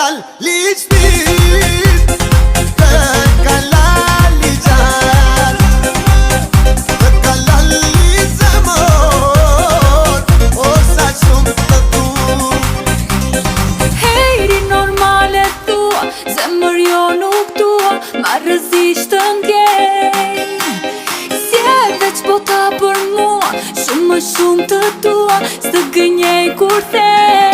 lal liçtit, të lal liçat, të lal liçamor, o sa shumë të du. Hejri normale thua, zemër jo nuk tua, ma rëzisht të ndjej. Si e veç bota për mua, shumë më shumë të tua, së gënjej kur thej.